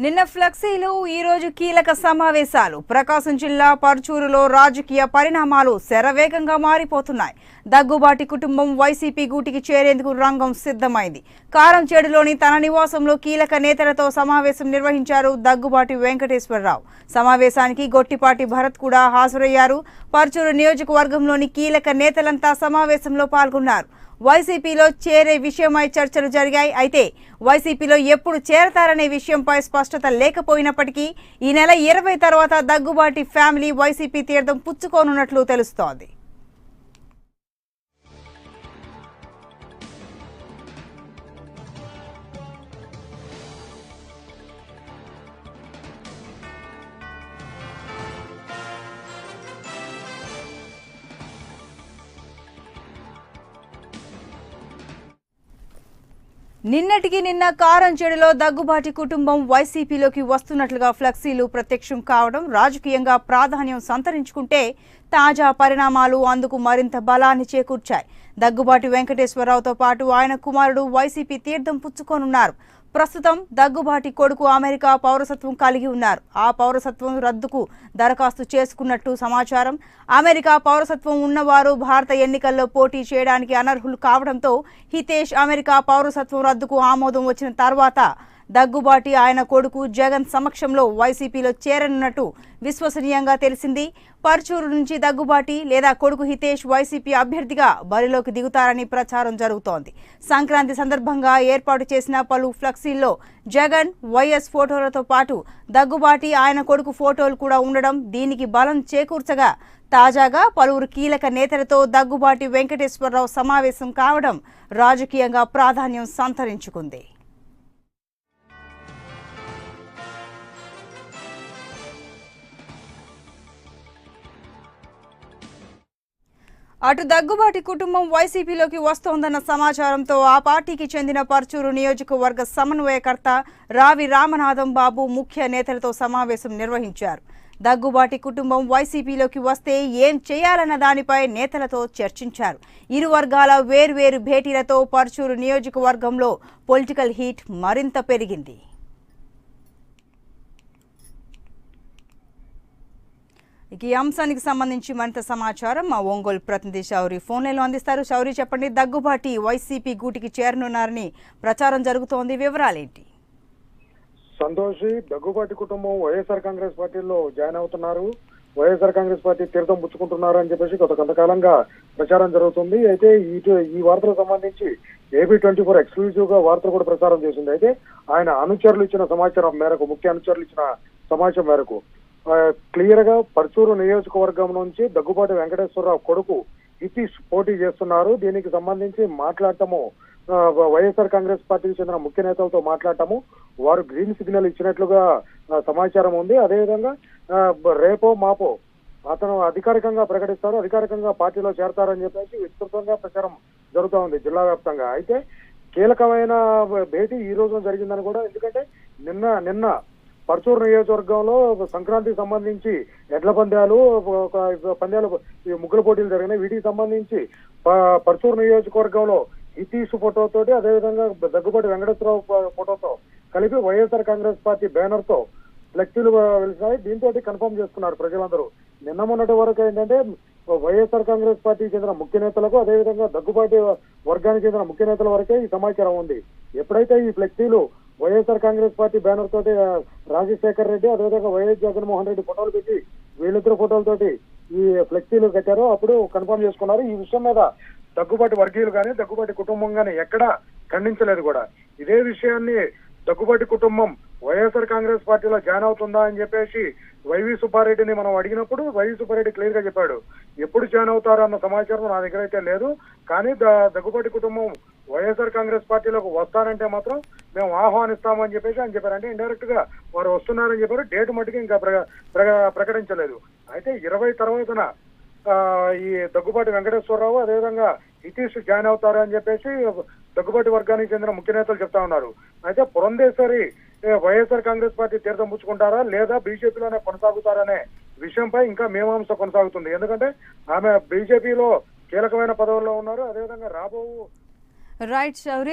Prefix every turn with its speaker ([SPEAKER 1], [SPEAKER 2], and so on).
[SPEAKER 1] నిన్న ఫ్లెక్సీలు ఈ రోజు కీలక సమావేశాలు. ప్రకాశం జిల్లా పర్చూరులో రాజకీయ పరిణామాలు శరవేగంగా మారిపోతున్నాయి. దగ్గుబాటి కుటుంబం వైసీపీ గూటికి చేరేందుకు రంగం సిద్ధమైంది. కారంచేడులోని తన నివాసంలో కీలక నేతలతో సమావేశం నిర్వహించారు దగ్గుబాటి వెంకటేశ్వరరావు. సమావేశానికి గొట్టిపాటి భరత్ కూడా హాజరయ్యారు. పర్చూరు నియోజకవర్గంలోని కీలక నేతలంతా సమావేశంలో పాల్గొన్నారు. వైసీపీలో చేరే విషయమై చర్చలు జరిగాయి. అయితే వైసీపీలో ఎప్పుడు చేరతారనే విషయంపై స్పష్టత లేకపోయినప్పటికీ ఈ నెల 20 తర్వాత దగ్గుబాటి ఫ్యామిలీ వైసీపీ తీర్థం పుచ్చుకోనున్నట్లు తెలుస్తోంది. నిన్నటికి నిన్న కారంచేడులో దగ్గుబాటి కుటుంబం వైసీపీలోకి వస్తున్నట్లుగా ఫ్లెక్సీలు ప్రత్యక్షం కావడం రాజకీయంగా ప్రాధాన్యం సంతరించుకుంటే తాజా పరిణామాలు అందుకు మరింత బలాన్ని చేకూర్చాయి. దగ్గుబాటి వెంకటేశ్వరరావుతో పాటు ఆయన కుమారుడు వైసీపీ తీర్థం పుచ్చుకోనున్నారు. ప్రస్తుతం దగ్గుబాటి కొడుకు అమెరికా పౌరసత్వం కలిగి ఉన్నారు. ఆ పౌరసత్వం రద్దుకు దరఖాస్తు చేసుకున్నట్టు సమాచారం. అమెరికా పౌరసత్వం ఉన్నవారు భారత ఎన్నికల్లో పోటీ చేయడానికి అనర్హులు కావడంతో హితేష్ అమెరికా పౌరసత్వం రద్దుకు ఆమోదం వచ్చిన తర్వాత దగ్గుబాటి ఆయన కొడుకు జగన్ సమక్షంలో వైసీపీలో చేరనున్నట్టు విశ్వసనీయంగా తెలిసింది. పర్చూరు నుంచి దగ్గుబాటి లేదా కొడుకు హితేష్ వైసీపీ అభ్యర్థిగా బరిలోకి దిగుతారని ప్రచారం జరుగుతోంది. సంక్రాంతి సందర్భంగా ఏర్పాటు చేసిన పలు ఫ్లెక్సీల్లో జగన్ వైఎస్ ఫోటోలతో పాటు దగ్గుబాటి ఆయన కొడుకు ఫోటోలు కూడా ఉండడం దీనికి బలం చేకూర్చగా తాజాగా పలువురు కీలక నేతలతో దగ్గుబాటి వెంకటేశ్వరరావు సమావేశం కావడం రాజకీయంగా ప్రాధాన్యం సంతరించుకుంది. అటు దగ్గుబాటి కుటుంబం వైసీపీలోకి వస్తోందన్న సమాచారంతో ఆ పార్టీకి చెందిన పర్చూరు నియోజకవర్గ సమన్వయకర్త రావి రామనాథం బాబు ముఖ్య నేతలతో సమావేశం నిర్వహించారు. దగ్గుబాటి కుటుంబం వైసీపీలోకి వస్తే ఏం చేయాలన్న దానిపై నేతలతో చర్చించారు. ఇరు వర్గాల వేర్వేరు భేటీలతో పర్చూరు నియోజకవర్గంలో పొలిటికల్ హీట్ మరింత పెరిగింది. ఈ అంశానికి సంబంధించి మరింత సమాచారం మా ఒంగోలు ప్రతినిధి శౌరి ఫోన్ లైన్లో అందిస్తారు. శౌరి, చెప్పండి, దగ్గుబాటి వైసీపీ గూటికి చేరనున్నారని ప్రచారం జరుగుతోంది, వివరాలేంటి?
[SPEAKER 2] సంతోషి, దగ్గుబాటి కుటుంబం వైఎస్ఆర్ కాంగ్రెస్ పార్టీలో జాయిన్ అవుతున్నారు. వైఎస్ఆర్ కాంగ్రెస్ పార్టీ తీర్థం పుచ్చుకుంటున్నారు అని చెప్పేసి గత కొంతకాలంగా ప్రచారం జరుగుతుంది. అయితే ఈ వార్తలకు సంబంధించి AB24 ఎక్స్క్లూజివ్ గా వార్తలు కూడా ప్రచారం చేసింది. అయితే ఆయన అనుచరులు ఇచ్చిన సమాచారం మేరకు, ముఖ్య అనుచరులు ఇచ్చిన సమాచారం మేరకు క్లియర్ గా పర్చూరు నియోజకవర్గం నుంచి దగ్గుబాటి వెంకటేశ్వరరావు కొడుకు హితీష్ పోటీ చేస్తున్నారు. దీనికి సంబంధించి మాట్లాడటము వైఎస్ఆర్ కాంగ్రెస్ పార్టీకి చెందిన ముఖ్య నేతలతో మాట్లాడటము, వారు గ్రీన్ సిగ్నల్ ఇచ్చినట్లుగా సమాచారం ఉంది. అదేవిధంగా రేపో మాపో అతను అధికారికంగా ప్రకటిస్తారు, అధికారికంగా పార్టీలో చేరతారని చెప్పేసి విస్తృతంగా ప్రచారం జరుగుతూ ఉంది జిల్లా వ్యాప్తంగా. అయితే కీలకమైన భేటీ ఈ రోజు జరిగిందని కూడా, ఎందుకంటే నిన్న పర్చూరు నియోజకవర్గంలో సంక్రాంతికి సంబంధించి ఎడ్ల పందాలు ముగ్గుల పోటీలు జరిగినాయి. వీటికి సంబంధించి పర్చూరు నియోజకవర్గంలో హితీష్ ఫోటోతోటి, అదేవిధంగా దగ్గుబాటి వెంకటేశ్వరరావు ఫోటోతో కలిపి వైఎస్ఆర్ కాంగ్రెస్ పార్టీ బ్యానర్ తో ఫ్లెక్సీలు వెలిసాయి. దీంతో కన్ఫర్మ్ చేసుకున్నారు ప్రజలందరూ. నిన్న మొన్నటి వరకు ఏంటంటే వైఎస్ఆర్ కాంగ్రెస్ పార్టీకి చెందిన ముఖ్య నేతలకు, అదేవిధంగా దగ్గుబాటి వర్గానికి చెందిన ముఖ్య నేతల వరకే ఈ సమాచారం ఉంది. ఎప్పుడైతే ఈ ఫ్లెక్సీలు వైఎస్ఆర్ కాంగ్రెస్ పార్టీ బ్యానర్ తోటి రాజశేఖర్ రెడ్డి, అదేవిధంగా వైఎస్ జగన్మోహన్ రెడ్డి ఫోటోలు పెట్టి వీళ్ళిద్దరు ఫోటోలతోటి ఈ ఫ్లెక్సీలు కట్టారో అప్పుడు కన్ఫర్మ్ చేసుకున్నారు. ఈ విషయం మీద దగ్గుబాటి వర్గీయులు కానీ, దగ్గుబాటి కుటుంబం కానీ ఎక్కడా ఖండించలేదు కూడా. ఇదే విషయాన్ని దగ్గుబాటి కుటుంబం వైఎస్ఆర్ కాంగ్రెస్ పార్టీలో జాయిన్ అవుతుందా అని చెప్పేసి వైవి సుబ్బారెడ్డిని మనం అడిగినప్పుడు వైవి సుబ్బారెడ్డి క్లియర్ గా చెప్పాడు, ఎప్పుడు జాయిన్ అవుతారు అన్న సమాచారం నా దగ్గర అయితే లేదు. కానీ దగ్గుబాటి కుటుంబం వైఎస్ఆర్ కాంగ్రెస్ పార్టీలోకి వస్తానంటే మాత్రం మేము ఆహ్వానిస్తామని చెప్పేసి ఆయన చెప్పారు. అంటే ఇండైరెక్ట్ గా వారు వస్తున్నారని చెప్పారు. డేట్ మట్టుకు ఇంకా ప్రకటించలేదు. అయితే 20 తర్వాతన ఈ దగ్గుబాటి వెంకటేశ్వరరావు, అదేవిధంగా హితీష్ జాయిన్ అవుతారు అని చెప్పేసి దగ్గుబాటి వర్గానికి చెందిన ముఖ్య నేతలు చెప్తా ఉన్నారు. అయితే పురంధేశ్వరి వైఎస్ఆర్ కాంగ్రెస్ పార్టీ తీర్థం పుచ్చుకుంటారా లేదా బీజేపీలోనే కొనసాగుతారనే విషయంపై ఇంకా మీమాంస కొనసాగుతుంది. ఎందుకంటే ఆమె బీజేపీలో కీలకమైన పదవుల్లో ఉన్నారు. అదేవిధంగా
[SPEAKER 1] రైట్ శౌరి.